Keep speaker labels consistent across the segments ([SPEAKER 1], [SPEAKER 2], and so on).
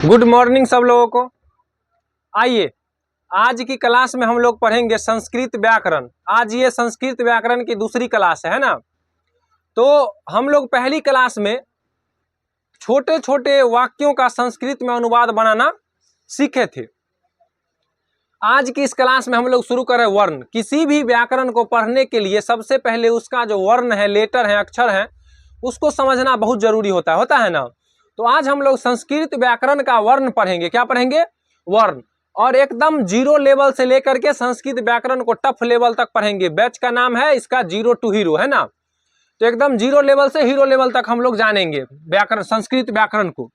[SPEAKER 1] Good morning सब लोगों को। आइए आज की क्लास में हम लोग पढ़ेंगे संस्कृत व्याकरण। आज ये संस्कृत व्याकरण की दूसरी क्लास है ना। तो हम लोग पहली क्लास में छोटे छोटे वाक्यों का संस्कृत में अनुवाद बनाना सीखे थे। आज की इस क्लास में हम लोग शुरू करें वर्ण। किसी भी व्याकरण को पढ़ने के लिए सबसे पहले उसका जो वर्ण है, लेटर है, अक्षर है, उसको समझना बहुत जरूरी होता है ना। तो आज हम लोग संस्कृत व्याकरण का वर्ण पढ़ेंगे। क्या पढ़ेंगे? वर्ण। और एकदम जीरो लेवल से लेकर के संस्कृत व्याकरण को टफ लेवल तक पढ़ेंगे। बैच का नाम है इसका जीरो टू हीरो, है ना। तो एकदम जीरो लेवल से हीरो लेवल तक हम लोग जानेंगे व्याकरण, संस्कृत व्याकरण को।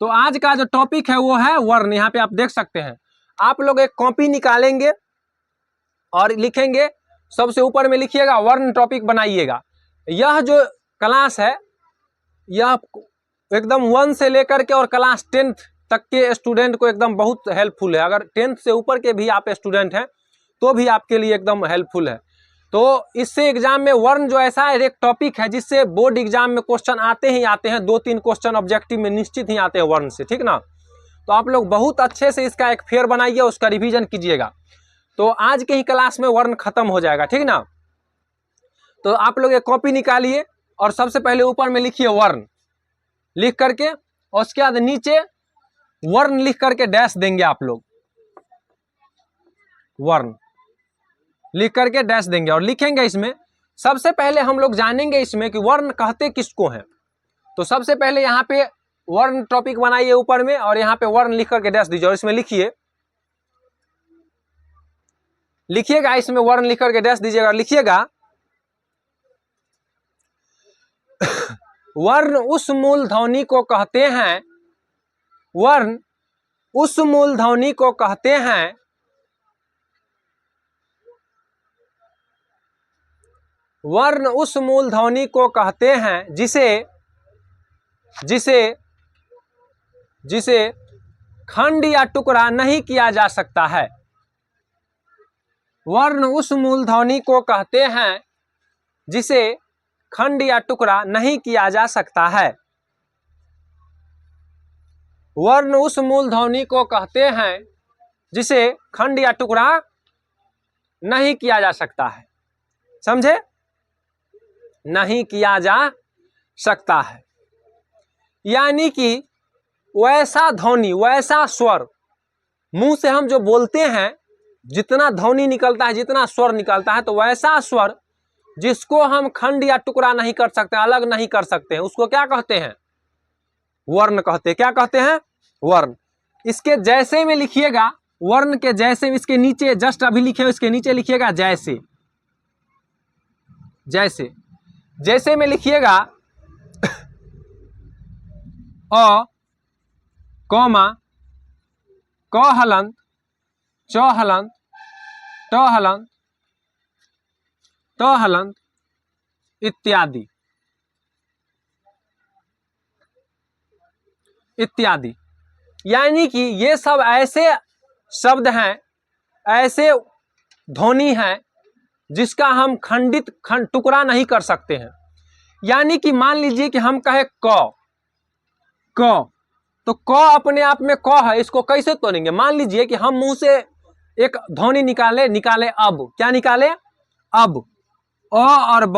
[SPEAKER 1] तो आज का जो टॉपिक है वो है वर्ण। यहाँ पे आप देख सकते हैं। आप लोग एक कॉपी निकालेंगे और लिखेंगे। सबसे ऊपर में लिखिएगा वर्ण, टॉपिक बनाइएगा। यह जो क्लास है यह एकदम 1 से लेकर के और क्लास 10th तक के स्टूडेंट को एकदम बहुत हेल्पफुल है। अगर 10th से ऊपर के भी आप स्टूडेंट हैं तो भी आपके लिए एकदम हेल्पफुल है। तो इससे एग्जाम में वर्ण जो ऐसा एक टॉपिक है जिससे बोर्ड एग्जाम में क्वेश्चन आते ही आते हैं। 2-3 क्वेश्चन ऑब्जेक्टिव में निश्चित ही आते हैं वर्ण से, ठीक ना। तो आप लोग बहुत अच्छे से इसका एक फेयर बनाइए, उसका रिवीजन कीजिएगा। तो आज के ही क्लास में वर्ण खत्म हो जाएगा, ठीक ना। तो आप लोग एक कॉपी निकालिए और सबसे पहले ऊपर में लिखिए वर्ण लिख करके, और उसके बाद नीचे वर्ण लिख करके डैश देंगे। आप लोग वर्ण लिख करके डैश देंगे और लिखेंगे इसमें। सबसे पहले हम लोग जानेंगे इसमें कि वर्ण कहते किसको हैं। तो सबसे पहले यहाँ पे वर्ण टॉपिक बनाइए ऊपर में, और यहाँ पे वर्ण लिख करके डैश दीजिए और इसमें लिखिएगा इसमें वर्ण लिख करके डैश दीजिएगा और लिखिएगा वर्ण उस मूल ध्वनि को कहते हैं, वर्ण उस मूल ध्वनि को कहते हैं वर्ण उस मूल ध्वनि को कहते हैं जिसे जिसे जिसे खंड या टुकड़ा नहीं किया जा सकता है। वर्ण उस मूल ध्वनि को कहते हैं जिसे खंड या टुकड़ा नहीं किया जा सकता है। वर्ण उस मूल ध्वनि को कहते हैं जिसे खंड या टुकड़ा नहीं किया जा सकता है। समझे? नहीं किया जा सकता है यानी कि वैसा ध्वनि, वैसा स्वर, मुंह से हम जो बोलते हैं जितना ध्वनि निकलता है, जितना स्वर निकलता है, तो वैसा स्वर जिसको हम खंड या टुकड़ा नहीं कर सकते, अलग नहीं कर सकते हैं, उसको क्या कहते हैं? वर्ण कहते हैं। क्या कहते हैं? वर्ण। इसके जैसे में लिखिएगा, वर्ण के जैसे, इसके नीचे जस्ट अभी लिखे इसके नीचे लिखिएगा जैसे। जैसे जैसे में लिखिएगा अ कौमा क हलंत च हलंत ट हलंत त हलंत इत्यादि इत्यादि। यानी कि ये सब ऐसे शब्द हैं, ऐसे ध्वनि हैं जिसका हम टुकड़ा नहीं कर सकते हैं। यानी कि मान लीजिए कि हम कहे क, तो क अपने आप में क है, इसको कैसे तोड़ेंगे? मान लीजिए कि हम मुंह से एक ध्वनि निकाले अब। क्या निकाले? अब। अ और ब,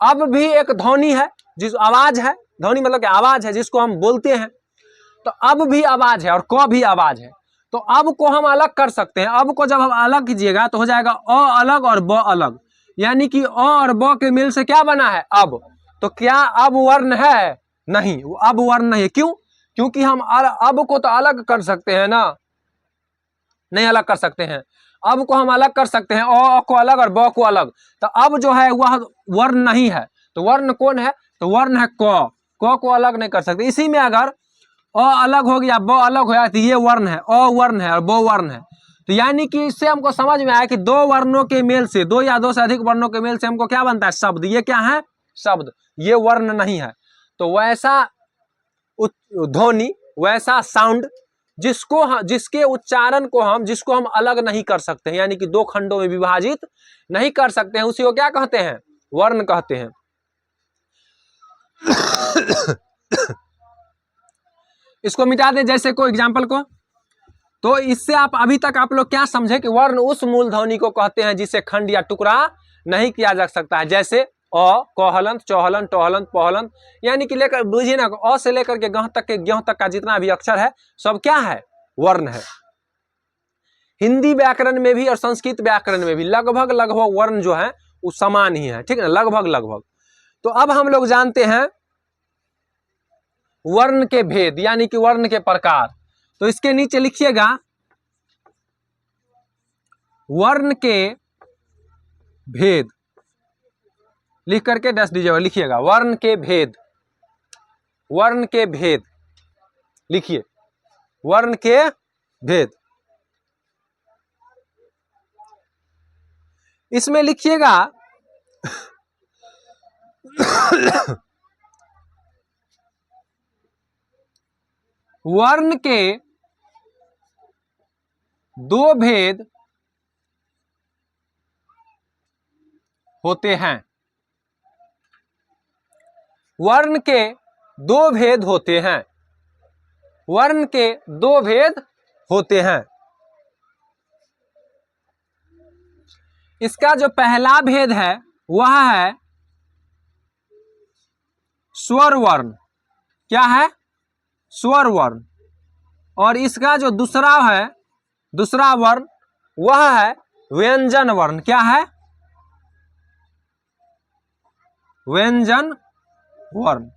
[SPEAKER 1] अब भी एक ध्वनि है, जिस आवाज है। ध्वनि मतलब कि आवाज है जिसको हम बोलते हैं। तो अब भी आवाज है और क भी आवाज है। तो अब को हम अलग कर सकते हैं। अब को जब हम अलग कीजिएगा तो हो जाएगा अ अलग और ब अलग। यानी कि अ और ब के मिल से क्या बना है? अब। तो क्या अब वर्ण है? नहीं, अब वर्ण नहीं है। क्यों? क्योंकि हम अब को तो अलग कर सकते हैं ना, नहीं अलग कर सकते हैं। अब को हम अलग कर सकते हैं, अ को अलग और ब को अलग। तो अब जो है वह वर्ण नहीं है। तो वर्ण कौन है? तो वर्ण है क को अलग नहीं कर सकते। इसी में अगर अ अलग हो गया, ब अलग हो गया, तो ये वर्ण है, अ वर्ण है और ब वर्ण है। तो यानी कि इससे हमको समझ में आया कि दो वर्णों के मेल से, दो या दो से अधिक वर्णों के मेल से हमको क्या बनता है? शब्द। ये क्या है? शब्द। ये वर्ण नहीं है। तो वैसा ध्वनि, वैसा साउंड जिसके उच्चारण को जिसको हम अलग नहीं कर सकते हैं, यानी कि दो खंडों में विभाजित नहीं कर सकते हैं, उसी को क्या कहते हैं? वर्ण कहते हैं। इसको मिटा दें जैसे को एग्जाम्पल को। तो इससे आप अभी तक आप लोग क्या समझे कि वर्ण उस मूल ध्वनि को कहते हैं जिसे खंड या टुकड़ा नहीं किया जा सकता है, जैसे अ, क हलंत, च हलंत, ट हलंत, प हलंत, यानी कि लेकर बुझिए ना, अ से लेकर के ग तक के ज्ञ तक का जितना भी अक्षर है सब क्या है, वर्ण है। हिंदी व्याकरण में भी और संस्कृत व्याकरण में भी लगभग लगभग वर्ण जो है वो समान ही है, ठीक है ना, लगभग लगभग। तो अब हम लोग जानते हैं वर्ण के भेद यानी कि वर्ण के प्रकार। तो इसके नीचे लिखिएगा वर्ण के भेद, लिख करके डैश दीजिएगा, लिखिएगा वर्ण के भेद, वर्ण के भेद लिखिए, वर्ण के भेद। इसमें लिखिएगा वर्ण के दो भेद होते हैं, वर्ण के दो भेद होते हैं, वर्ण के दो भेद होते हैं। इसका जो पहला भेद है वह है स्वर वर्ण, क्या है, स्वर वर्ण। और इसका जो दूसरा है, दूसरा वर्ण वह है व्यंजन वर्ण, क्या है, व्यंजन वर्ण।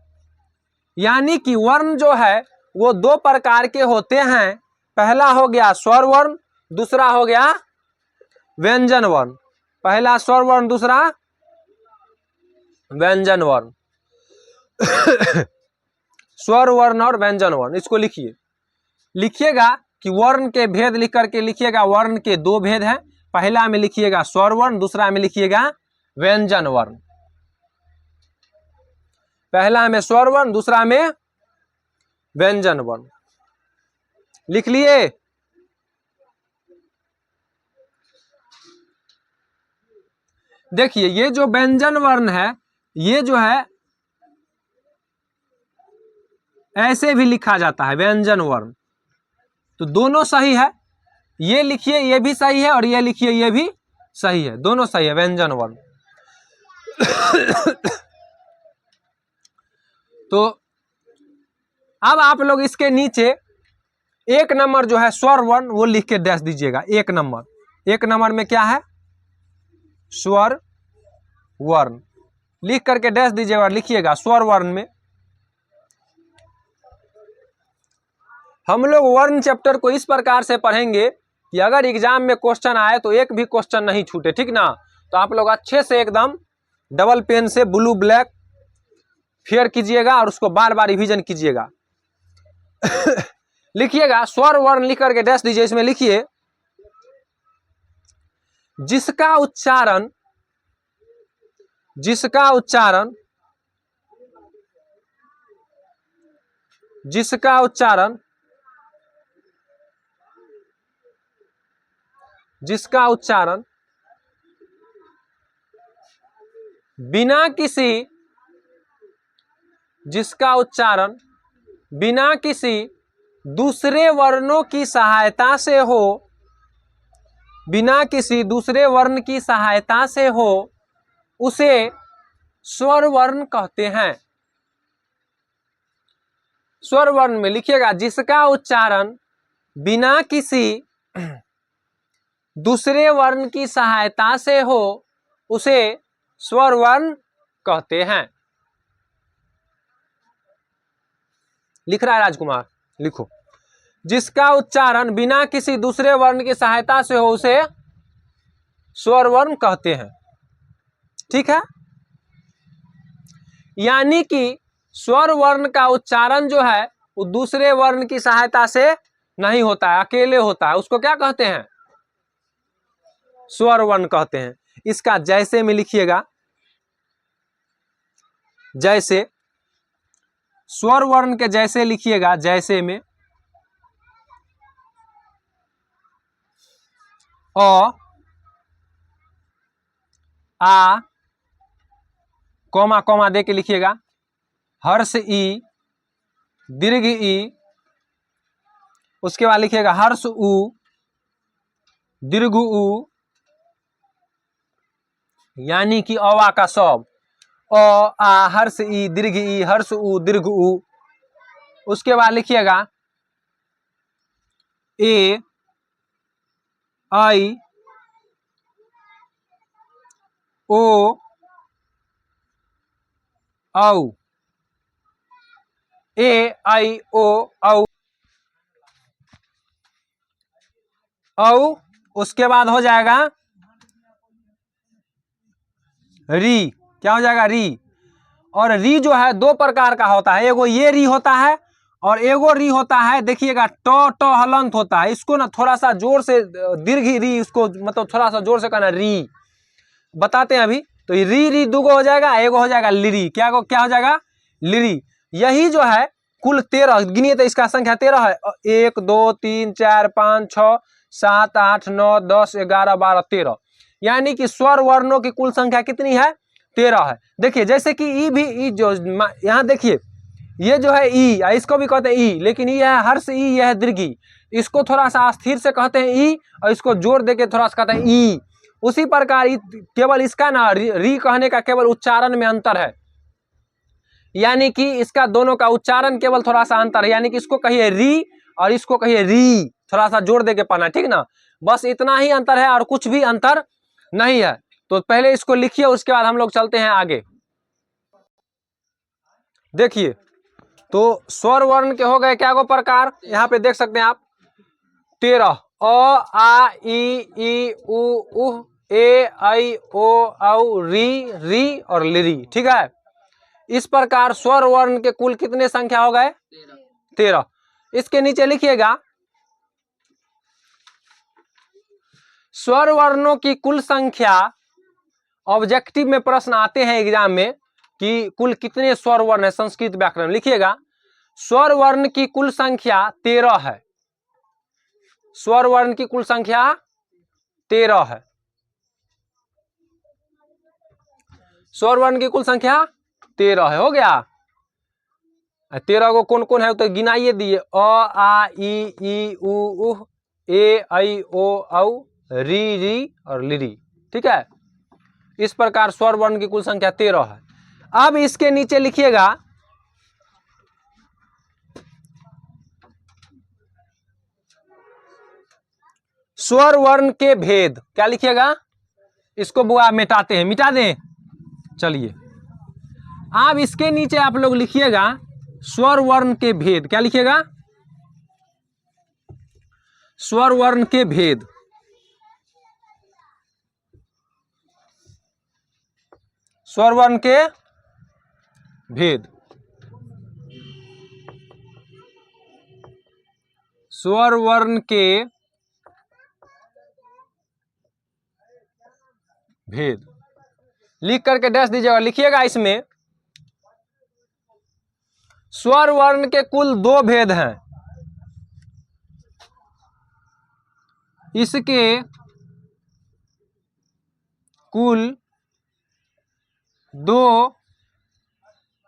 [SPEAKER 1] यानी कि वर्ण जो है वो दो प्रकार के होते हैं, पहला हो गया स्वर वर्ण, दूसरा हो गया व्यंजन वर्ण। पहला स्वर वर्ण, दूसरा व्यंजन वर्ण। स्वर वर्ण और व्यंजन वर्ण, इसको लिखिए, लिखिएगा कि वर्ण के भेद लिख करके लिखिएगा वर्ण के दो भेद हैं, पहला में लिखिएगा स्वर वर्ण, दूसरा में लिखिएगा व्यंजन वर्ण। पहला में स्वर वर्ण, दूसरा में व्यंजन वर्ण। लिख लिए। देखिए ये जो व्यंजन वर्ण है ये जो है ऐसे भी लिखा जाता है व्यंजन वर्ण, तो दोनों सही है, ये लिखिए ये भी सही है और ये लिखिए ये भी सही है, दोनों सही है व्यंजन वर्ण। तो अब आप लोग इसके नीचे एक नंबर जो है स्वर वर्ण वो लिख के डैश दीजिएगा, एक नंबर, एक नंबर में क्या है, स्वर वर्ण, लिख करके डैश दीजिएगा, लिखिएगा स्वर वर्ण में। हम लोग वर्ण चैप्टर को इस प्रकार से पढ़ेंगे कि अगर एग्जाम में क्वेश्चन आए तो एक भी क्वेश्चन नहीं छूटे, ठीक ना। तो आप लोग अच्छे से एकदम डबल पेन से ब्लू ब्लैक फेयर कीजिएगा और उसको बार बार रिवीजन कीजिएगा। लिखिएगा स्वर वर्ण लिख करके डैश दीजिए, इसमें लिखिए जिसका उच्चारण, जिसका उच्चारण, जिसका उच्चारण, जिसका उच्चारण बिना किसी, जिसका उच्चारण बिना किसी दूसरे वर्णों की सहायता से हो, बिना किसी दूसरे वर्ण की सहायता से हो, उसे स्वर वर्ण कहते हैं। स्वर वर्ण में लिखिएगा जिसका उच्चारण बिना किसी दूसरे वर्ण की सहायता से हो उसे स्वर वर्ण कहते हैं। लिख रहा है राजकुमार, लिखो, जिसका उच्चारण बिना किसी दूसरे वर्ण की सहायता से हो उसे स्वर वर्ण कहते हैं, ठीक है। यानी कि स्वर वर्ण का उच्चारण जो है वो दूसरे वर्ण की सहायता से नहीं होता है, अकेले होता है, उसको क्या कहते हैं, स्वर वर्ण कहते हैं। इसका जैसे में लिखिएगा, जैसे, स्वर वर्ण के जैसे लिखिएगा, जैसे में अ, आ, कॉमा कॉमा दे के लिखिएगा, हर्ष ई, दीर्घ ई, उसके बाद लिखिएगा हर्ष उ, दीर्घ उ, यानी कि अवा का सब, अ आ हर्ष ई दीर्घ ई, हर्ष उ दीर्घ उ। उसके बाद लिखिएगा ए आई ओ औ, ए आई ओ औ औ। उसके बाद हो जाएगा री, क्या हो जाएगा री। और री जो है दो प्रकार का होता है, एगो ये री होता है और एगो री होता है, देखिएगा ट ट हलंत होता है। इसको ना थोड़ा सा जोर से दीर्घ री, इसको मतलब थोड़ा सा जोर से कहना री, बताते हैं अभी। तो री री दुगो हो जाएगा, एगो हो जाएगा लिरी, क्या हो जाएगा लिरी। यही जो है कुल 13, गिनिए तो इसका संख्या 13 है। 1 2 3 4 5 6 7 8 9 10 11 12 13, यानी कि स्वर वर्णों की कुल संख्या कितनी है 13 है। देखिए जैसे कि ई भी, ई जो यहाँ देखिए ये जो है ई, इसको भी कहते हैं ई, लेकिन ई है हर्ष ई, यह है दीर्घी। इसको थोड़ा सा अस्थिर से कहते हैं ई, और इसको जोर देके थोड़ा सा कहते हैं ई। उसी प्रकार केवल इसका ना री कहने का केवल उच्चारण में अंतर है, यानी कि इसका दोनों का उच्चारण केवल थोड़ा सा अंतर है, यानी कि इसको कहिए री और इसको कहिए री, थोड़ा सा जोर देके पढ़ना, ठीक ना। बस इतना ही अंतर है और कुछ भी अंतर नहीं है। तो पहले इसको लिखिए, उसके बाद हम लोग चलते हैं आगे। देखिए तो स्वर वर्ण के हो गए क्या गो प्रकार, यहाँ पे देख सकते हैं आप 13, अ आ ई उ उह, ए आई ओ औ री और लिरी, ठीक है। इस प्रकार स्वर वर्ण के कुल कितने संख्या हो गए 13। इसके नीचे लिखिएगा स्वर वर्णों की कुल संख्या। ऑब्जेक्टिव में प्रश्न आते हैं एग्जाम में कि कुल कितने स्वर वर्ण है संस्कृत व्याकरण, लिखिएगा स्वर वर्ण की कुल संख्या 13 है। स्वर वर्ण की कुल संख्या 13 है। स्वर वर्ण की कुल संख्या 13 है, हो गया। 13 को कौन कौन है तो गिनाइए दिए, अ आ ई उ उह, ए आई ओ औ, री और लिरी, ठीक है। इस प्रकार स्वर वर्ण की कुल संख्या 13 है। अब इसके नीचे लिखिएगा स्वर वर्ण के भेद, क्या लिखिएगा, इसको बुआ मिटाते हैं, मिटा दें, चलिए। अब इसके नीचे आप लोग लिखिएगा स्वर वर्ण के भेद, क्या लिखिएगा, स्वर वर्ण के भेद। स्वर वर्ण के भेद, स्वर वर्ण के भेद लिख करके डैश दीजिएगा। लिखिएगा इसमें स्वर वर्ण के कुल 2 भेद हैं। इसके कुल 2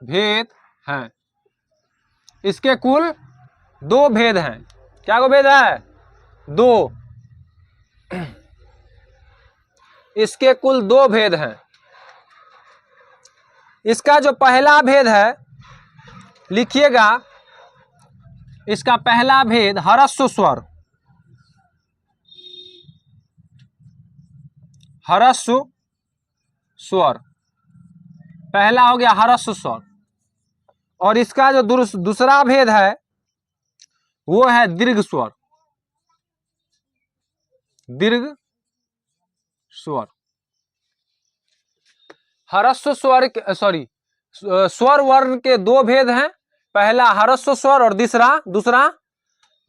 [SPEAKER 1] भेद हैं। इसके कुल 2 भेद हैं। क्या को भेद है 2, इसके कुल 2 भेद हैं। इसका जो पहला भेद है, लिखिएगा इसका पहला भेद ह्रस्व स्वर, ह्रस्व स्वर पहला हो गया ह्रस्व स्वर। और इसका जो दूसरा भेद है वो है दीर्घ स्वर, दीर्घ स्वर। ह्रस्व स्वर स्वर वर्ण के 2 भेद हैं, पहला ह्रस्व स्वर और दूसरा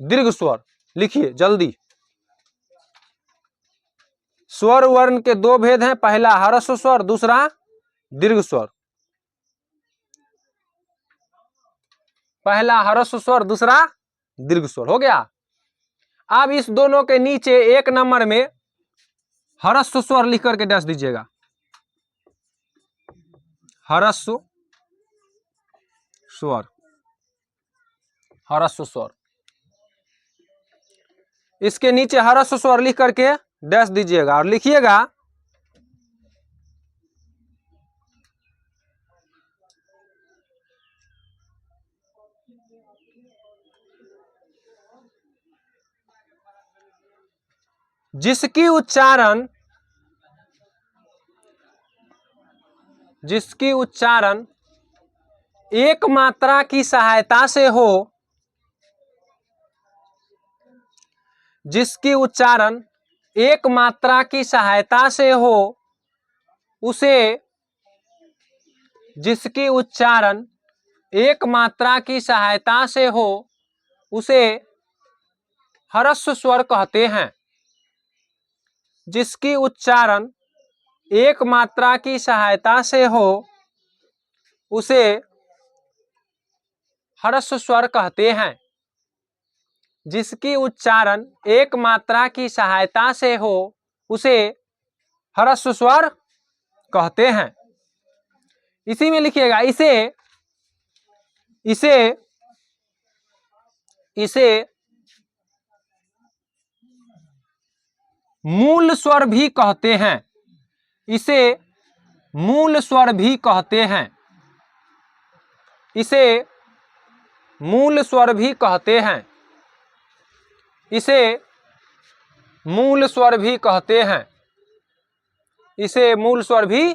[SPEAKER 1] दीर्घ स्वर। लिखिए जल्दी, स्वर वर्ण के 2 भेद हैं, पहला ह्रस्व स्वर, दूसरा दीर्घ स्वर। पहला ह्रस्व स्वर, दूसरा दीर्घ स्वर, हो गया। अब इस दोनों के नीचे 1 नंबर में ह्रस्व स्वर लिख करके डैश दीजिएगा, ह्रस्व स्वर, ह्रस्व स्वर। इसके नीचे ह्रस्व स्वर लिख करके डैश दीजिएगा और लिखिएगा जिसकी उच्चारण एक मात्रा की सहायता से हो, जिसकी उच्चारण एक मात्रा की सहायता से हो उसे, जिसकी उच्चारण एक मात्रा की सहायता से हो उसे ह्रस्व स्वर कहते हैं। जिसकी उच्चारण एक मात्रा की सहायता से हो उसे ह्रस्व स्वर कहते हैं। जिसकी उच्चारण एक मात्रा की सहायता से हो उसे ह्रस्व स्वर कहते हैं। इसी में लिखिएगा इसे मूल स्वर भी कहते हैं। इसे मूल स्वर भी कहते हैं। इसे मूल स्वर भी कहते हैं। इसे मूल स्वर भी कहते हैं। इसे मूल स्वर भी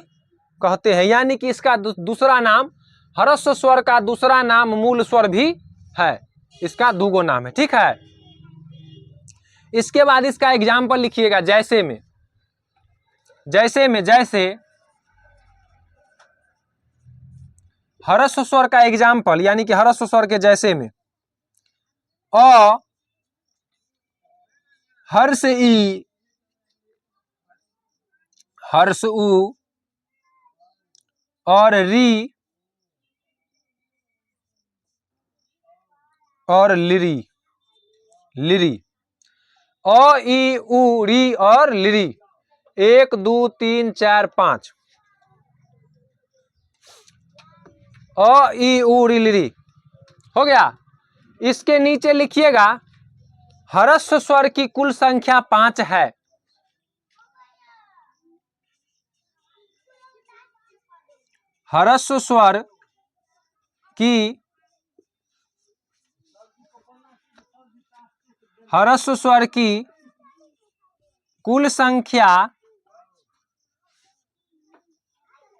[SPEAKER 1] कहते हैं, यानी कि इसका दूसरा नाम, ह्रस्व स्वर का दूसरा नाम मूल स्वर भी है। इसका दूगो नाम है, ठीक है। इसके बाद इसका एग्जाम्पल लिखिएगा जैसे में। जैसे ह्रस्व स्वर का एग्जाम्पल, यानी कि ह्रस्व स्वर के जैसे में अ, हर्ष ई, हर्ष उ और री और लिरी, लिरी, अ ई उ री और लिरी, 1 2 3 4 5, अ ई उ री लिरी हो गया। इसके नीचे लिखिएगा ह्रस्व स्वर की कुल संख्या 5 है। ह्रस्व स्वर की कुल संख्या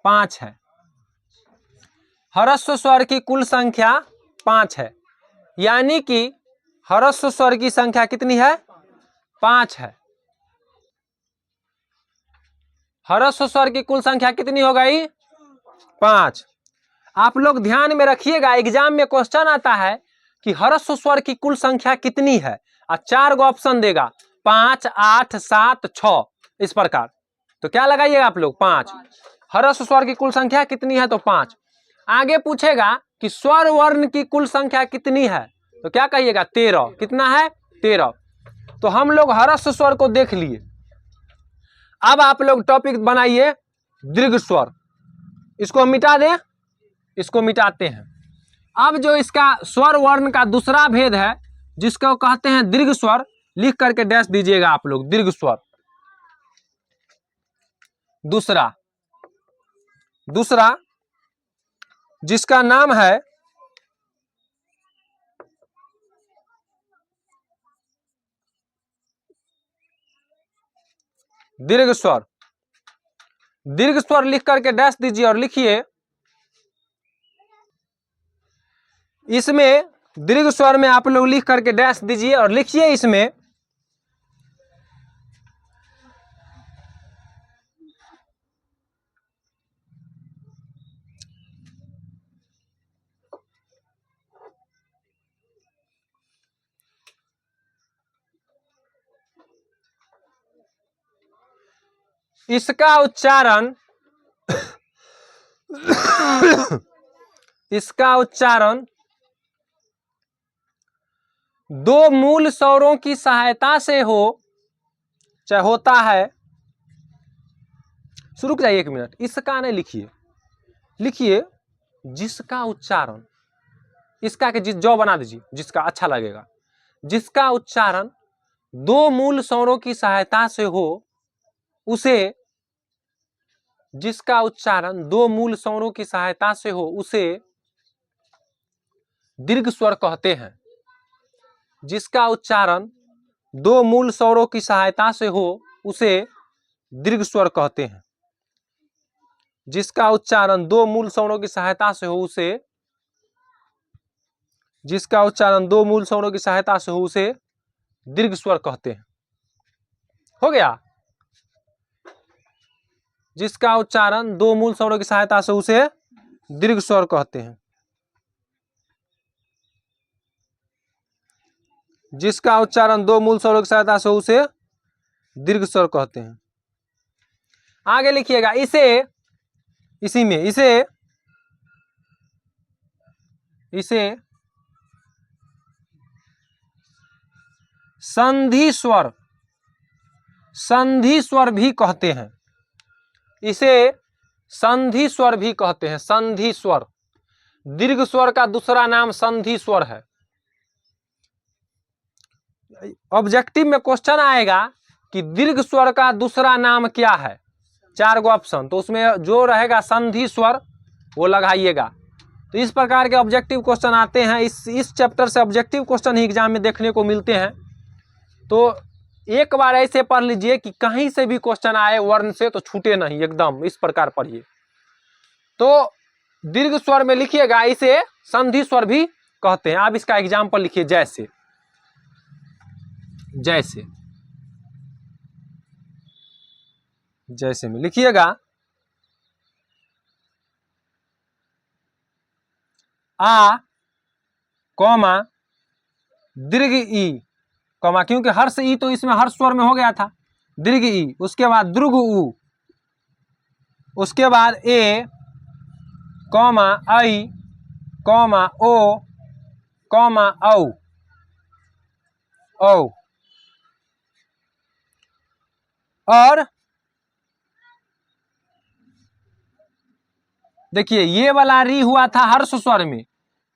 [SPEAKER 1] 5 है। ह्रस्व स्वर की कुल संख्या 5 है, यानी कि ह्रस्व स्वर की संख्या कितनी है? 5 है। ह्रस्व स्वर की कुल संख्या कितनी हो गई? 5। आप लोग ध्यान में रखिएगा, एग्जाम में क्वेश्चन आता है कि ह्रस्व स्वर की कुल संख्या कितनी है और 4 गो ऑप्शन देगा, 5, 8, 7, 6, इस प्रकार। तो क्या लगाइएगा आप लोग? 5। ह्रस्व स्वर की कुल संख्या कितनी है? तो 5। आगे पूछेगा कि स्वर वर्ण की कुल संख्या कितनी है, तो क्या कहिएगा? 13। कितना है? 13। तो हम लोग ह्रस्व स्वर को देख लिए। अब आप लोग टॉपिक बनाइए दीर्घ स्वर। इसको मिटा दें, इसको मिटाते हैं। अब जो इसका स्वर वर्ण का दूसरा भेद है, जिसको कहते हैं दीर्घ स्वर, लिख करके डैश दीजिएगा आप लोग। दीर्घ स्वर दूसरा जिसका नाम है दीर्घ स्वर। दीर्घ स्वर लिख करके डैश दीजिए और लिखिए, इसमें दीर्घ स्वर में आप लोग लिख करके डैश दीजिए और लिखिए इसमें इसका उच्चारण दो मूल स्वरों की सहायता से हो, चाहे होता है। रुक जाइए 1 मिनट, इसका नहीं लिखिए, लिखिए जिसका उच्चारण, इसका के जो बना दीजिए, जिसका अच्छा लगेगा। जिसका उच्चारण दो मूल स्वरों की सहायता से हो उसे, जिसका उच्चारण दो मूल स्वरों की सहायता से हो उसे दीर्घ स्वर कहते हैं। जिसका उच्चारण दो मूल स्वरों की सहायता से हो उसे दीर्घ स्वर कहते हैं। जिसका उच्चारण दो मूल स्वरों की सहायता से हो उसे, जिसका उच्चारण दो मूल स्वरों की सहायता से हो उसे दीर्घ स्वर कहते हैं। हो गया। जिसका उच्चारण दो मूल स्वरों की सहायता से उसे दीर्घ स्वर कहते हैं। जिसका उच्चारण दो मूल स्वरों की सहायता से उसे दीर्घ स्वर कहते हैं। आगे लिखिएगा, इसी में इसे संधि स्वर भी कहते हैं। इसे संधि स्वर भी कहते हैं। संधि स्वर, दीर्घ स्वर का दूसरा नाम संधि स्वर है। ऑब्जेक्टिव में क्वेश्चन आएगा कि दीर्घ स्वर का दूसरा नाम क्या है, 4 गो ऑप्शन, तो उसमें जो रहेगा संधि स्वर वो लगाइएगा। तो इस प्रकार के ऑब्जेक्टिव क्वेश्चन आते हैं। इस चैप्टर से ऑब्जेक्टिव क्वेश्चन ही एग्जाम में देखने को मिलते हैं। तो एक बार ऐसे पढ़ लीजिए कि कहीं से भी क्वेश्चन आए वर्ण से तो छूटे नहीं, एकदम इस प्रकार पढ़िए। तो दीर्घ स्वर में लिखिएगा, इसे संधि स्वर भी कहते हैं। आप इसका एग्जाम्पल लिखिए, जैसे में लिखिएगा, आ कौमा दीर्घ ई कौमा, क्योंकि हर्ष ई तो इसमें हर्ष स्वर में हो गया था, दीर्घ ई, उसके बाद दीर्घ उ, उसके बाद ए कौमा आई कौमा ओ कौमा औ। और देखिए ये वाला री हुआ था हर्ष स्वर में,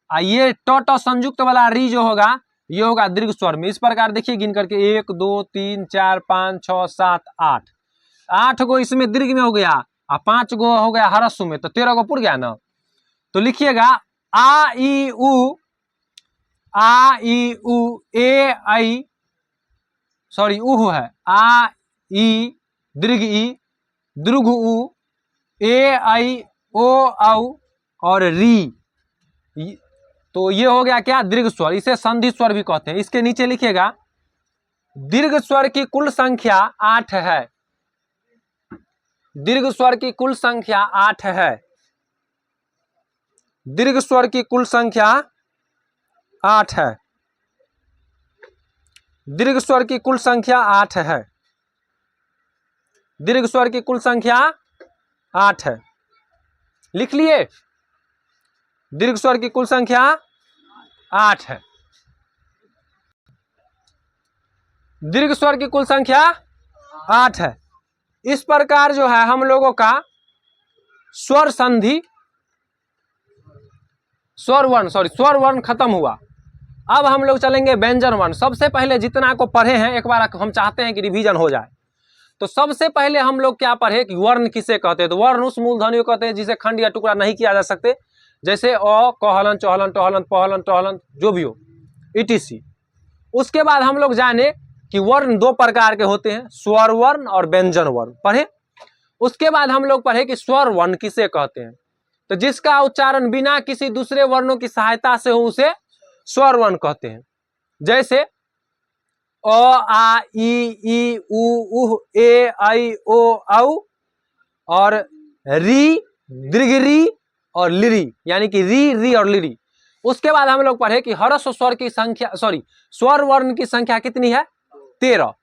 [SPEAKER 1] ये ट संयुक्त वाला री जो होगा ये होगा दीर्घ स्वर में। इस प्रकार देखिए गिन करके 1 2 3 4 5 6 7 8, 8 गो इसमें दीर्घ में हो गया और 5 गो हो गया हर्ष में, तो 13 गो पुर गया ना। तो लिखिएगा, आ ई उ ए आई, सॉरी उह है, आ ई दीर्घ ई दीर्घ उ ए आई ओ औ और री, तो ये हो गया क्या, दीर्घ स्वर। इसे संधि स्वर भी कहते हैं। इसके नीचे लिखिएगा, दीर्घ स्वर की कुल संख्या 8 है। दीर्घ स्वर की कुल संख्या 8 है। दीर्घ स्वर की कुल संख्या 8 है। दीर्घ स्वर की कुल संख्या 8 है। दीर्घ स्वर की कुल संख्या 8 है। लिख लिए, दीर्घ स्वर की कुल संख्या 8 है। दीर्घ स्वर की कुल संख्या 8 है। इस प्रकार जो है हम लोगों का स्वर संधि, स्वर वर्ण खत्म हुआ। अब हम लोग चलेंगे व्यंजन वर्ण। सबसे पहले जितना को पढ़े हैं एक बार हम चाहते हैं कि रिवीजन हो जाए। तो सबसे पहले हम लोग क्या पढ़े कि वर्ण किसे कहते हैं। तो वर्ण उस मूलध्वनि को कहते हैं जिसे खंड या टुकड़ा नहीं किया जा सकते, जैसे अ, कहलन, चहलन, टहलन, पहलन, टहलन, जो भी हो, etc। उसके बाद हम लोग जाने कि वर्ण 2 प्रकार के होते हैं, स्वर वर्ण और व्यंजन वर्ण पढ़े। उसके बाद हम लोग पढ़े कि स्वर वर्ण किसे कहते हैं। तो जिसका उच्चारण बिना किसी दूसरे वर्णों की सहायता से हो उसे स्वर वर्ण कहते हैं। जैसे अ आ ई उ उह ए आई ओ औ और री, दीर्घ री और लिरी, यानी कि री और लिरी। उसके बाद हम लोग पढ़े कि हर्ष स्वर की संख्या, सॉरी, स्वर वर्ण की संख्या कितनी है, 13।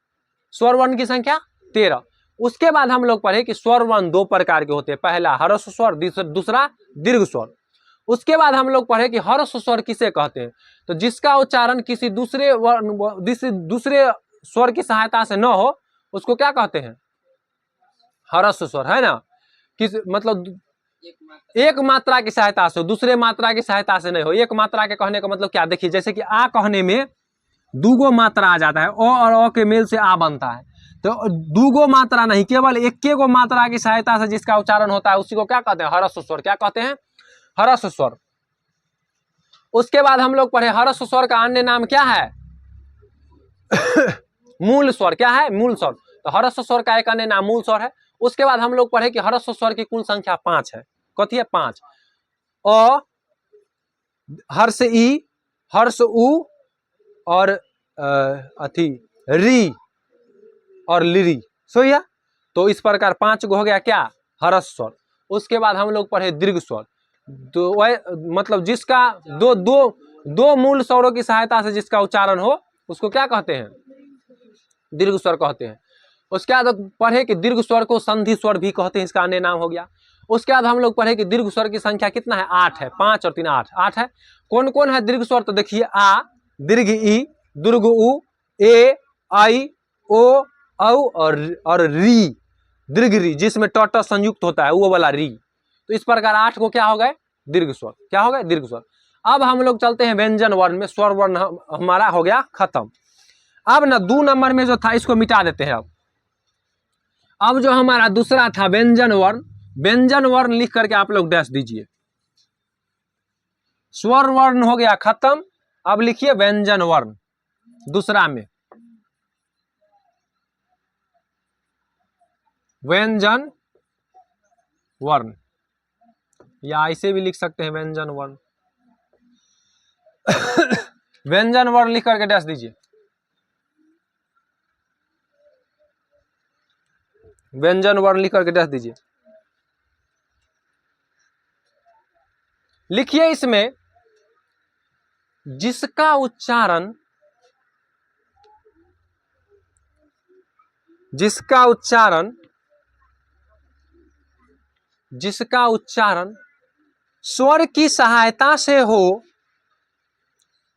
[SPEAKER 1] स्वर वर्ण की संख्या 13। उसके बाद हम लोग पढ़े कि स्वर वर्ण 2 प्रकार के होते हैं, पहला हर्ष स्वर, दूसरा दीर्घ स्वर। उसके बाद हम लोग पढ़े कि हर्ष स्वर किसे कहते हैं। तो जिसका उच्चारण किसी दूसरे दूसरे स्वर की सहायता से न हो उसको क्या कहते हैं, हर्ष स्वर, है ना। किस मतलब एक मात्रा की सहायता से, दूसरे मात्रा की सहायता से नहीं हो। एक मात्रा के कहने का मतलब क्या, देखिए जैसे कि आ कहने में दूगो मात्रा आ जाता है, ओ और ओ के मेल से आ बनता है। तो दूगो मात्रा नहीं, केवल एक्के गो मात्रा की सहायता से जिसका उच्चारण होता है उसी को क्या कहते हैं? ह्रस्व स्वर। क्या कहते हैं? ह्रस्व स्वर। उसके बाद हम लोग पढ़े ह्रस्व स्वर का अन्य नाम क्या है? मूल स्वर। क्या है? मूल स्वर। तो ह्रस्व स्वर का एक अन्य नाम मूल स्वर है। उसके बाद हम लोग पढ़े कि ह्रस्व स्वर की कुल संख्या 5 है। कथी है? 5। अ, हर्ष ई, हर्ष उ और अथी री और लिरी। सोया। तो इस प्रकार 5 गो हो गया क्या? ह्रस्व स्वर। उसके बाद हम लोग पढ़े दीर्घ स्वर। तो वह मतलब जिसका दो मूल स्वरों की सहायता से जिसका उच्चारण हो उसको क्या कहते हैं? दीर्घ स्वर कहते हैं। उसके बाद पढ़े कि दीर्घ स्वर को संधि स्वर भी कहते हैं, इसका अन्य नाम हो गया। उसके बाद हम लोग पढ़े कि दीर्घ स्वर की संख्या कितना है? 8 है। 5 और 3 8, 8 है। कौन कौन है दीर्घ स्वर? तो देखिए आ, दीर्घ ई, दीर्घ उ, ए, आई, ओ, औ और री, दीर्घ री, जिसमें ट संयुक्त होता है वो वाला री। तो इस प्रकार 8 को क्या हो गए? दीर्घ स्वर। क्या हो गए? दीर्घ स्वर। अब हम लोग चलते हैं व्यंजन वर्ण में। स्वर वर्ण हमारा हो गया खत्म। अब ना 2 नंबर में जो था इसको मिटा देते हैं। अब जो हमारा दूसरा था व्यंजन वर्ण, व्यंजन वर्ण लिख करके आप लोग डैश दीजिए। स्वर वर्ण हो गया खत्म। अब लिखिए व्यंजन वर्ण दूसरा में, व्यंजन वर्ण, या ऐसे भी लिख सकते हैं व्यंजन वर्ण। व्यंजन वर्ण लिख करके डैश दीजिए। व्यंजन वर्ण लिख करके डैश दीजिए। लिखिए इसमें जिसका उच्चारण स्वर की सहायता से हो,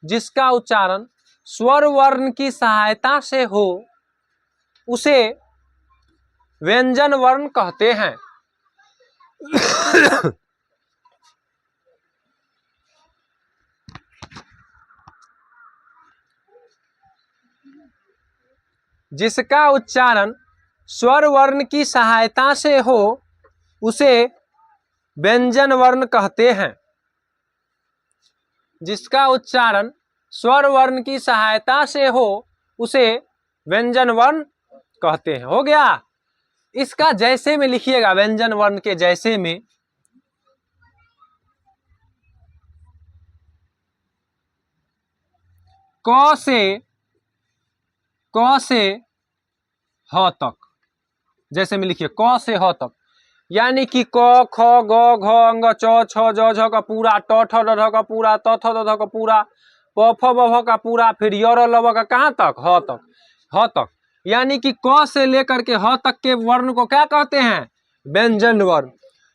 [SPEAKER 1] जिसका उच्चारण स्वर वर्ण की सहायता से हो उसे व्यंजन वर्ण कहते हैं। जिसका उच्चारण स्वर वर्ण की सहायता से हो उसे व्यंजन वर्ण कहते हैं। जिसका उच्चारण स्वर वर्ण की सहायता से हो उसे व्यंजन वर्ण कहते हैं। हो गया। इसका जैसे में लिखिएगा, व्यंजन वर्ण के जैसे में क से ह तक, जैसे में लिखिए क से ह तक, यानी कि क ख ग घ अंग च छ ज झ का पूरा, ट ठ ड ढ का पूरा, त थ द ध का पूरा, प फ ब भ का पूरा, फिर य र ल व का कहाँ तक? ह तक। ह तक, यानी कि क से लेकर के ह तक के वर्ण को क्या कहते हैं? व्यंजन वर्ण।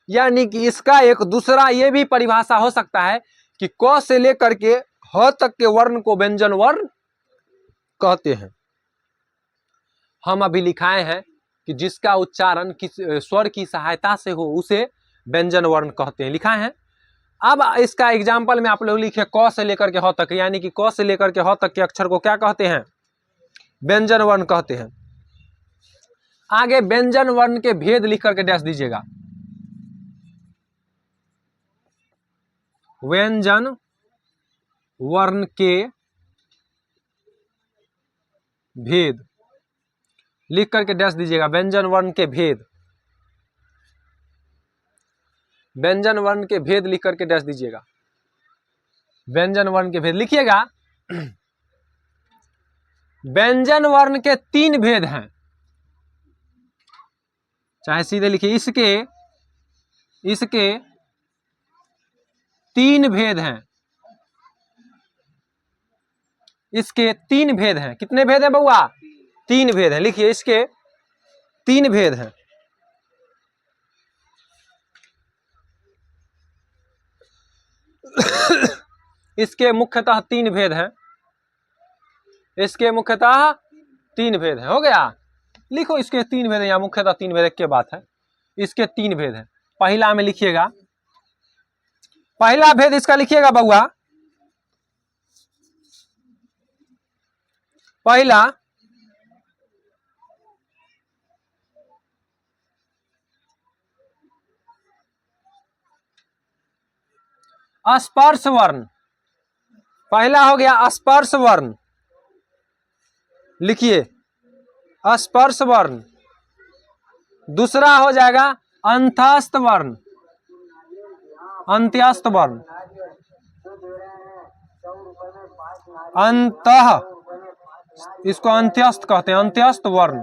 [SPEAKER 1] यानी कि इसका एक दूसरा ये भी परिभाषा हो सकता है कि क से लेकर के ह तक के वर्ण को व्यंजन वर्ण कहते हैं। हम अभी लिखाए हैं कि जिसका उच्चारण किस स्वर की सहायता से हो उसे व्यंजन वर्ण कहते हैं, लिखा है। अब इसका एग्जाम्पल में आप लोग लिखे क से लेकर के ह तक, यानी कि क से लेकर के ह तक के अक्षर को क्या कहते हैं? व्यंजन वर्ण कहते हैं। आगे व्यंजन वर्ण के भेद लिख करके डैश दीजिएगा। व्यंजन वर्ण के भेद लिख करके डैश दीजिएगा। व्यंजन वर्ण के भेद, व्यंजन वर्ण के भेद लिख करके डैश दीजिएगा। व्यंजन वर्ण के भेद लिखिएगा। व्यंजन वर्ण के 3 भेद हैं, चाहे सीधे लिखिए, इसके 3 भेद हैं। इसके 3 भेद हैं। कितने भेद हैं बउआ? 3 भेद हैं। लिखिए इसके 3 भेद हैं। इसके मुख्यतः 3 भेद हैं। इसके मुख्यतः 3 भेद हैं। हो गया। लिखो इसके 3 भेद हैं या मुख्यतः 3 भेद की बात है। इसके 3 भेद हैं। पहला में लिखिएगा, पहला भेद इसका लिखिएगा बउआ, पहला स्पर्श वर्ण, पहला हो गया स्पर्श वर्ण, लिखिए स्पर्श वर्ण। दूसरा हो जाएगा अंतस्थ वर्ण, अंत्यस्थ वर्ण, अंतः, इसको अंत्यस्थ कहते हैं, अंत्यस्थ वर्ण,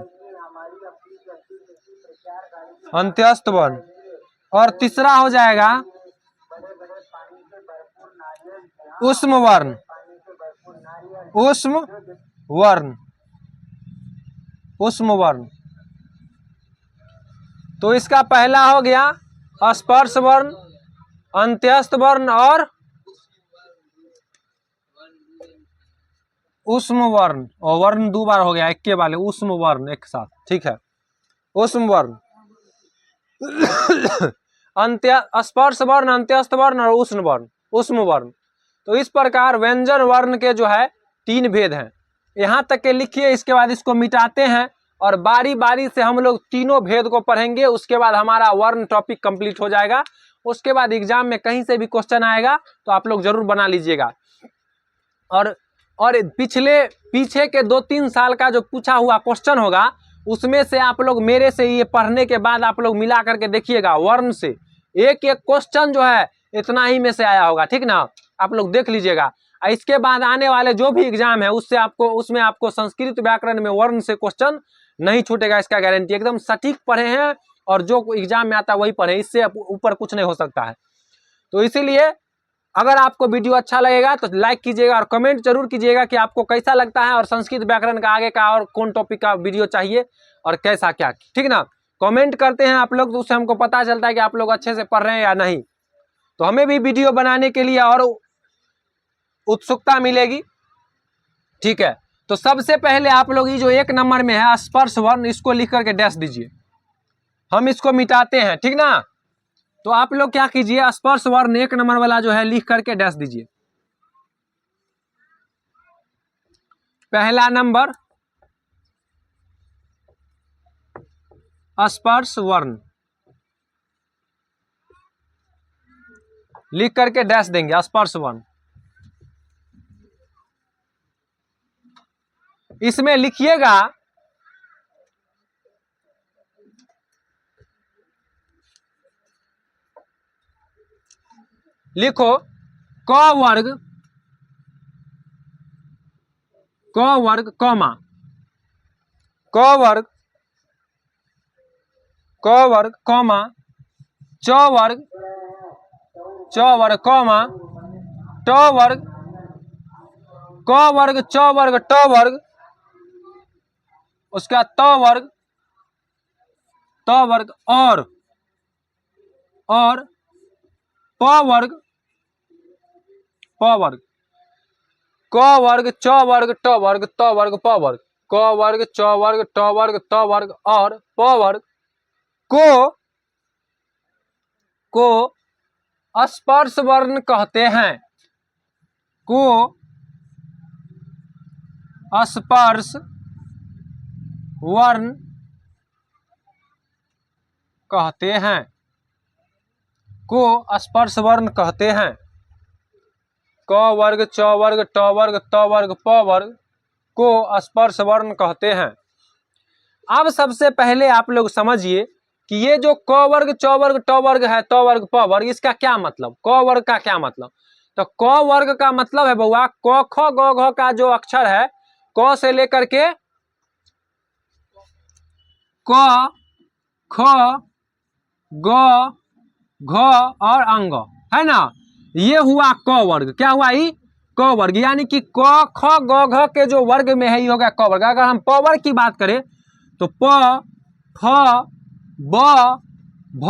[SPEAKER 1] अंत्यस्थ वर्ण। और तीसरा हो जाएगा ऊष्म वर्ण, ऊष्म वर्ण, ऊष्म वर्ण। तो इसका पहला हो गया स्पर्श वर्ण, अंत्यस्थ वर्ण और ऊष्म वर्ण। और वर्ण दो बार हो गया, एक के वाले ऊष्म वर्ण एक साथ, ठीक है। ऊष्म वर्ण अंत्य स्पर्श वर्ण, अंत्यस्थ वर्ण और ऊष्म वर्ण, ऊष्म वर्ण। तो इस प्रकार व्यंजन वर्ण के जो है 3 भेद हैं। यहाँ तक के लिखिए, इसके बाद इसको मिटाते हैं और बारी बारी से हम लोग तीनों भेद को पढ़ेंगे। उसके बाद हमारा वर्ण टॉपिक कंप्लीट हो जाएगा। उसके बाद एग्जाम में कहीं से भी क्वेश्चन आएगा तो आप लोग जरूर बना लीजिएगा। और पीछे के 2-3 साल का जो पूछा हुआ क्वेश्चन होगा उसमें से आप लोग मेरे से ये पढ़ने के बाद आप लोग मिला करके देखिएगा, वर्ण से एक एक क्वेश्चन जो है इतना ही में से आया होगा, ठीक ना। आप लोग देख लीजिएगा। इसके बाद आने वाले जो भी एग्जाम है उसमें आपको संस्कृत व्याकरण में वर्ण से क्वेश्चन नहीं छूटेगा, इसका गारंटी। एकदम सटीक पढ़े हैं और जो एग्जाम में आता है वही पढ़े, इससे ऊपर कुछ नहीं हो सकता है। तो इसीलिए अगर आपको वीडियो अच्छा लगेगा तो लाइक कीजिएगा और कमेंट जरूर कीजिएगा कि आपको कैसा लगता है और संस्कृत व्याकरण का आगे का और कौन टॉपिक का वीडियो चाहिए और कैसा क्या, ठीक ना। कमेंट करते हैं आप लोग तो उससे हमको पता चलता है कि आप लोग अच्छे से पढ़ रहे हैं या नहीं। तो हमें भी वीडियो बनाने के लिए और उत्सुकता मिलेगी, ठीक है। तो सबसे पहले आप लोग ये जो 1 नंबर में है स्पर्श वर्ण, इसको लिख करके डैश दीजिए। हम इसको मिटाते हैं, ठीक ना। तो आप लोग क्या कीजिए, स्पर्श वर्ण 1 नंबर वाला जो है लिख करके डैश दीजिए। पहला नंबर स्पर्श वर्ण लिख करके डैश देंगे, स्पर्श वर्ण। इसमें लिखिएगा लिखो क वर्ग, क वर्ग कॉमा क वर्ग, क वर्ग कॉमा च वर्ग, च वर्ग कॉमा ट वर्ग, क वर्ग च वर्ग ट वर्ग, उसका त वर्ग, त वर्ग और प वर्ग, प वर्ग, क वर्ग च वर्ग ट वर्ग त वर्ग प वर्ग, क वर्ग च वर्ग ट वर्ग त वर्ग और प वर्ग को स्पर्श वर्ण कहते हैं, को स्पर्श वर्ण कहते हैं, को स्पर्श वर्ण कहते हैं। क वर्ग च वर्ग ट वर्ग त वर्ग प वर्ग को स्पर्श वर्ण कहते हैं। अब सबसे पहले आप लोग समझिए कि ये जो क वर्ग च वर्ग ट वर्ग है, त वर्ग प वर्ग, इसका क्या मतलब, क वर्ग का क्या मतलब। तो क वर्ग का मतलब है बउआ क ख ग घ का जो अक्षर है, क से लेकर के क ख ग घ और अंग, है ना, ये हुआ क वर्ग। क्या हुआ ये क वर्ग, यानी कि क ख ग घ के जो वर्ग में है ये हो गया क वर्ग। अगर हम प वर्ग की बात करें तो प फ ब भ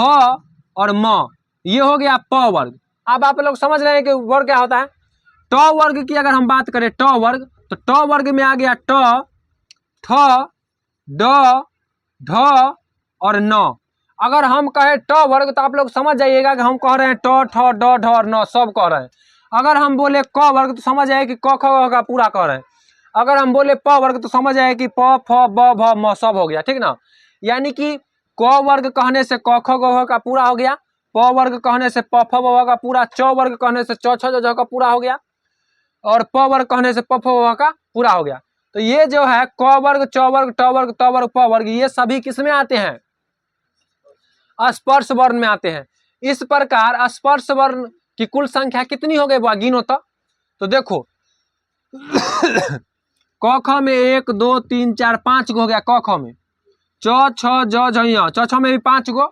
[SPEAKER 1] और म, ये हो गया प वर्ग। अब आप लोग समझ रहे हैं कि वर्ग क्या होता है। ट वर्ग की अगर हम बात करें ट वर्ग, तो ट वर्ग में आ गया ट, ठ, ड, ढ और न। अगर हम कहें ट वर्ग तो आप लोग समझ जाइएगा कि हम कह रहे हैं ट, ठ, ड, ढ और न सब कह रहे हैं। अगर हम बोले क वर्ग तो समझ जाइए कि क ख ग का पूरा कह रहे हैं। अगर हम बोले प वर्ग तो समझ आए कि प फ ब भ म सब हो गया, ठीक ना। यानी कि क वर्ग कहने से क ख ग घ का पूरा हो गया, प वर्ग कहने से प फ ब भ का पूरा, च वर्ग कहने से च छ ज झ का पूरा हो गया, और प वर्ग कहने से प फ ब भ का पूरा हो गया। तो ये जो है क वर्ग, च वर्ग, ट वर्ग, त वर्ग, प वर्ग, ये सभी किस में आते हैं? स्पर्श वर्ण में आते हैं। इस प्रकार स्पर्श वर्ण की कुल संख्या कितनी हो गई बा, गिनो तो देखो क ख में 1 2 3 4 5 गो हो गया, क ख में च छ ज झ ञ, च छ में भी 5 गो,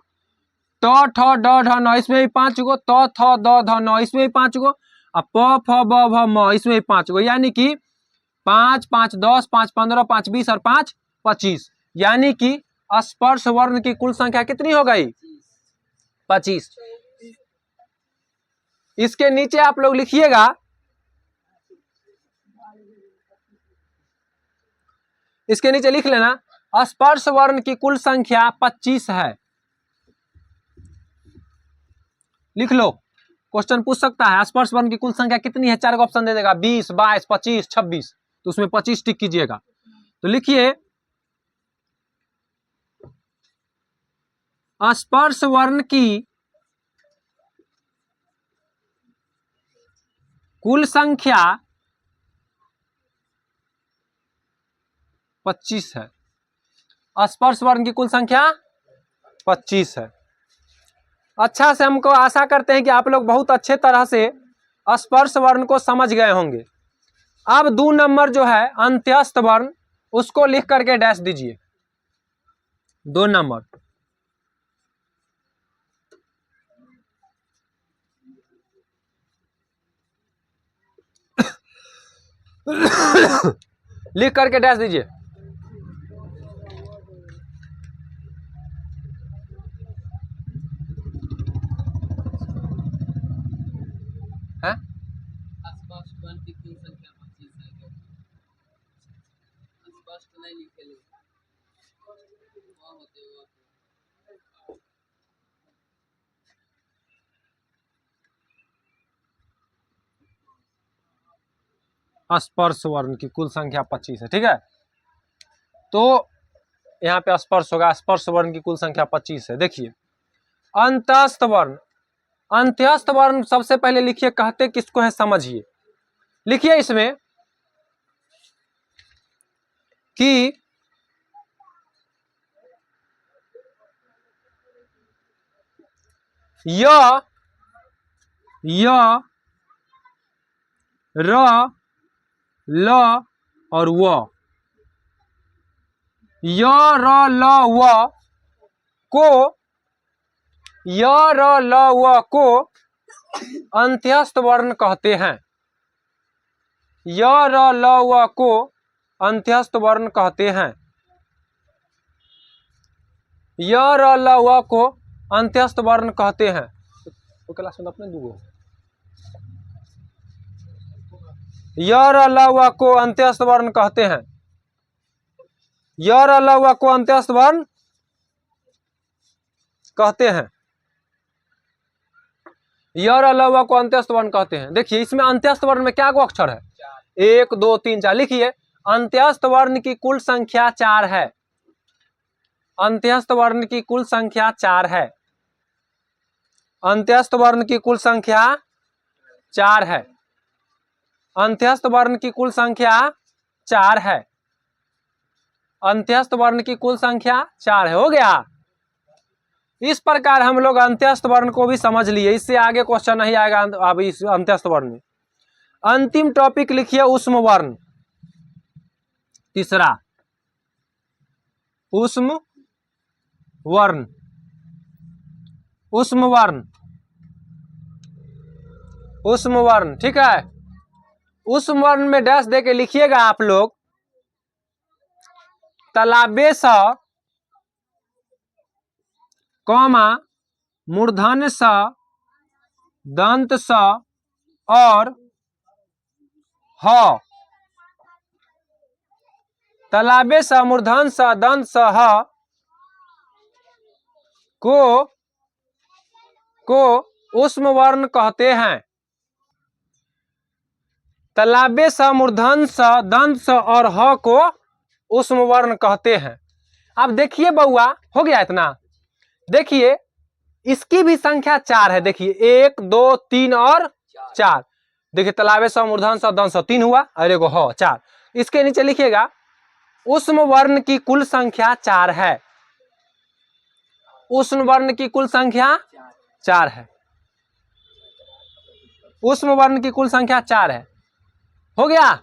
[SPEAKER 1] ट ठ ड ढ न इसमें भी 5 गो, त थ द ध न इसमें भी 5 गो, और प फ ब भ म इसमें भी 5 गो। यानी कि 5 5 10 5 15 5 20 और 5 25, यानी कि स्पर्श वर्ण की कुल संख्या कितनी हो गई? 25। इसके नीचे आप लोग लिखिएगा, इसके नीचे लिख लेना स्पर्श वर्ण की कुल संख्या 25 है। लिख लो, क्वेश्चन पूछ सकता है स्पर्श वर्ण की कुल संख्या कितनी है, 4 का ऑप्शन दे देगा 20 22 25 26, तो उसमें 25 टिक कीजिएगा। तो लिखिए स्पर्श वर्ण की कुल संख्या 25 है। स्पर्श वर्ण की कुल संख्या 25 है। अच्छा से हमको आशा करते हैं कि आप लोग बहुत अच्छे तरह से स्पर्श वर्ण को समझ गए होंगे। अब 2 नंबर जो है अंत्यस्थ वर्ण, उसको लिख करके डैश दीजिए। 2 नंबर लिख करके डैश दीजिए। है
[SPEAKER 2] स्पष्ट वर्ण की कुल संख्या 25 है। स्पष्ट नहीं लिखे लोग होते वो
[SPEAKER 1] स्पर्श वर्ण की कुल संख्या 25 है, ठीक है। तो यहाँ पे स्पर्श होगा, स्पर्श वर्ण की कुल संख्या 25 है। देखिए अंतस्थ वर्ण, अंत्यस्थ वर्ण सबसे पहले लिखिए, कहते किसको है समझिए। लिखिए इसमें कि य र ल और व, य र ल व को, य र ल व को अंत्यस्थ वर्ण कहते हैं। य र ल व को अंत्यस्थ वर्ण कहते हैं। य र ल व को अंत्यस्थ वर्ण कहते हैं। तो क्लास में अपने दूगो य र ल व को अंत्यस्थ वर्ण कहते हैं। य र ल व को अंत्यस्थ वर्ण कहते हैं। य र ल व को अंत्यस्थ वर्ण कहते हैं। देखिए इसमें अंत्यस्थ वर्ण में क्या गो अक्षर है? 1 2 3 4। लिखिए अंत्यस्थ वर्ण की कुल संख्या 4 है। अंत्यस्थ वर्ण की कुल संख्या 4 है। अंत्यस्थ वर्ण की कुल संख्या 4 है। अंत्यस्थ वर्ण की कुल संख्या 4 है। अंत्यस्थ वर्ण की कुल संख्या 4 है। हो गया। इस प्रकार हम लोग अंत्यस्थ वर्ण को भी समझ लिए, इससे आगे क्वेश्चन नहीं आएगा अब इस अंत्यस्थ वर्ण में। अंतिम टॉपिक लिखिए ऊष्म वर्ण। तीसरा ऊष्म वर्ण। ऊष्म वर्ण, ऊष्म वर्ण, ठीक है। ऊष्म वर्ण में डैश दे के लिखिएगा आप लोग तालाबे स, कौमा, मूर्धन्य स, दंत स और ह। तालाबे स, मूर्धन्य स, दंत स, ह को ऊष्म वर्ण कहते हैं। तालव्य स, मूर्धन स, दंत स और ह को उष्म वर्ण कहते हैं। अब देखिए बउआ, हो गया इतना। देखिए इसकी भी संख्या 4 है। देखिए 1 2 3 और 4। देखिए तालव्य स, मूर्धन स, दंत स 3 हुआ और एगो ह 4। इसके नीचे लिखिएगा उष्म वर्ण की कुल संख्या 4 है। उष्म वर्ण की कुल संख्या 4 है। उष्म वर्ण की कुल संख्या 4 है। हो गया।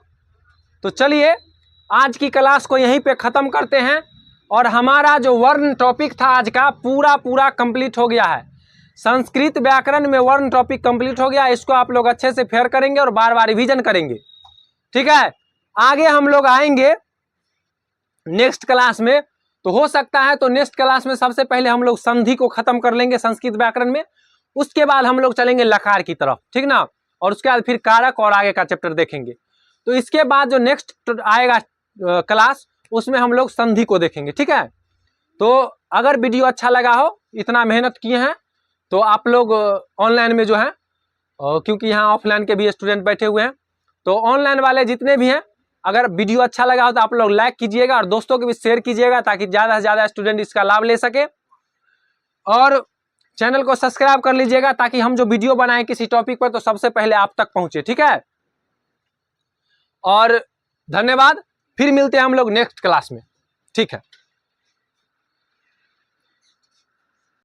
[SPEAKER 1] तो चलिए आज की क्लास को यहीं पे खत्म करते हैं और हमारा जो वर्ण टॉपिक था आज का पूरा कंप्लीट हो गया है। संस्कृत व्याकरण में वर्ण टॉपिक कंप्लीट हो गया। इसको आप लोग अच्छे से फेयर करेंगे और बार बार रिवीजन करेंगे, ठीक है। आगे हम लोग आएंगे नेक्स्ट क्लास में, तो हो सकता है तो नेक्स्ट क्लास में सबसे पहले हम लोग संधि को खत्म कर लेंगे संस्कृत व्याकरण में। उसके बाद हम लोग चलेंगे लकार की तरफ, ठीक ना। और उसके बाद फिर कारक और आगे का चैप्टर देखेंगे। तो इसके बाद जो नेक्स्ट आएगा क्लास उसमें हम लोग संधि को देखेंगे, ठीक है। तो अगर वीडियो अच्छा लगा हो, इतना मेहनत किए हैं, तो आप लोग ऑनलाइन में जो है, क्योंकि यहाँ ऑफलाइन के भी स्टूडेंट बैठे हुए हैं, तो ऑनलाइन वाले जितने भी हैं, अगर वीडियो अच्छा लगा हो तो आप लोग लाइक कीजिएगा और दोस्तों को भी शेयर कीजिएगा ताकि ज़्यादा से ज़्यादा स्टूडेंट इसका लाभ ले सके। और चैनल को सब्सक्राइब कर लीजिएगा ताकि हम जो वीडियो बनाएं किसी टॉपिक पर तो सबसे पहले आप तक पहुंचे, ठीक है। और धन्यवाद। फिर मिलते हैं हम लोग नेक्स्ट क्लास में, ठीक है।